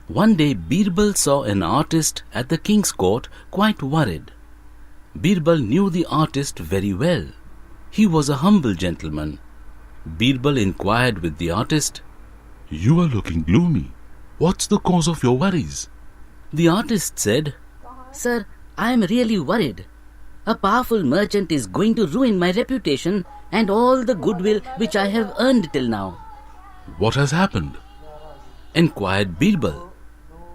One day Birbal saw an artist at the king's court quite worried. Birbal knew the artist very well. He was a humble gentleman. Birbal inquired with the artist, "You are looking gloomy. What's the cause of your worries?" The artist said, Sir, I am really worried. A powerful merchant is going to ruin my reputation and all the goodwill which I have earned till now. "What has happened?" inquired Birbal.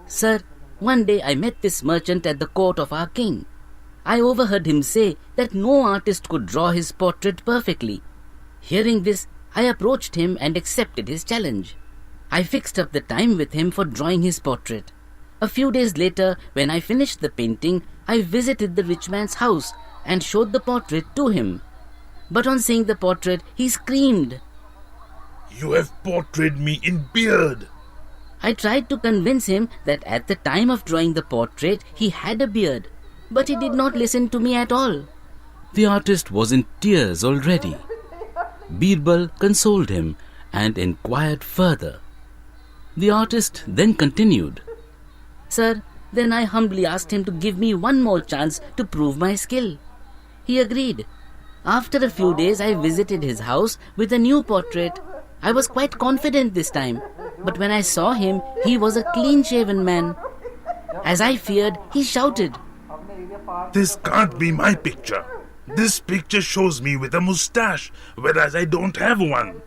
Sir, one day I met this merchant at the court of our king. I overheard him say that no artist could draw his portrait perfectly. Hearing this, I approached him and accepted his challenge. I fixed up the time with him for drawing his portrait. A few days later, when I finished the painting, I visited the rich man's house and showed the portrait to him. But on seeing the portrait, he screamed. "You have portrayed me in beard." I tried to convince him that at the time of drawing the portrait, he had a beard, but he did not listen to me at all. The artist was in tears already. Birbal consoled him and inquired further. The artist then continued, Sir, then I humbly asked him to give me one more chance to prove my skill. He agreed. After a few days, I visited his house with a new portrait. I was quite confident this time, but when I saw him, he was a clean-shaven man. As I feared, he shouted, "This can't be my picture. This picture shows me with a moustache, whereas I don't have one."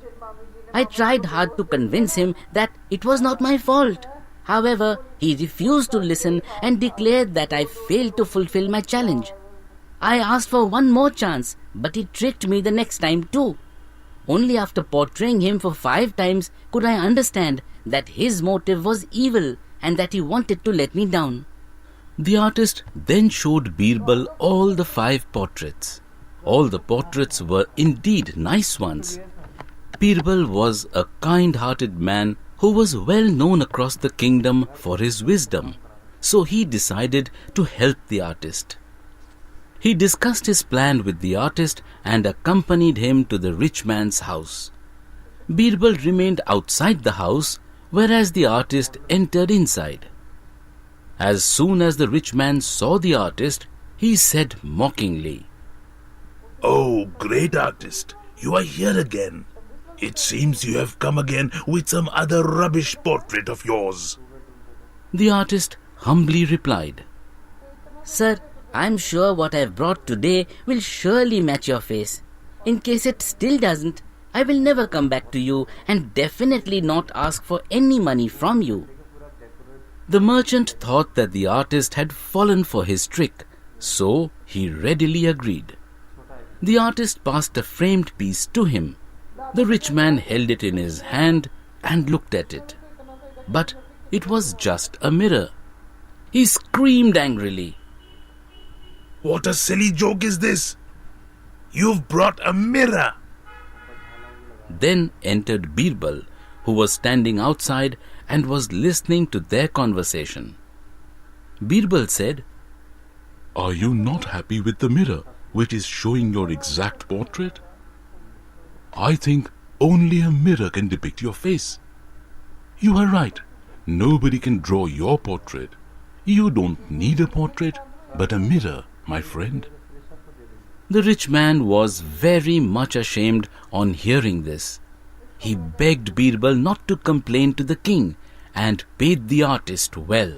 I tried hard to convince him that it was not my fault. However, he refused to listen and declared that I failed to fulfill my challenge. I asked for one more chance, but he tricked me the next time too. Only after portraying him for 5 times could I understand that his motive was evil and that he wanted to let me down. The artist then showed Birbal all the 5 portraits. All the portraits were indeed nice ones. Birbal was a kind-hearted man who was well known across the kingdom for his wisdom, so he decided to help the artist. He discussed his plan with the artist and accompanied him to the rich man's house. Birbal remained outside the house, whereas the artist entered inside. As soon as the rich man saw the artist, he said mockingly, "Oh, great artist, you are here again. It seems you have come again with some other rubbish portrait of yours." The artist humbly replied, Sir, I am sure what I have brought today will surely match your face. In case it still doesn't, I will never come back to you and definitely not ask for any money from you. The merchant thought that the artist had fallen for his trick, so he readily agreed. The artist passed a framed piece to him. The rich man held it in his hand and looked at it. But it was just a mirror. He screamed angrily, "What a silly joke is this? You've brought a mirror." Then entered Birbal, who was standing outside and was listening to their conversation. Birbal said, "Are you not happy with the mirror, which is showing your exact portrait? I think only a mirror can depict your face. You are right. Nobody can draw your portrait. You don't need a portrait, but a mirror, my friend." The rich man was very much ashamed on hearing this. He begged Birbal not to complain to the king and paid the artist well.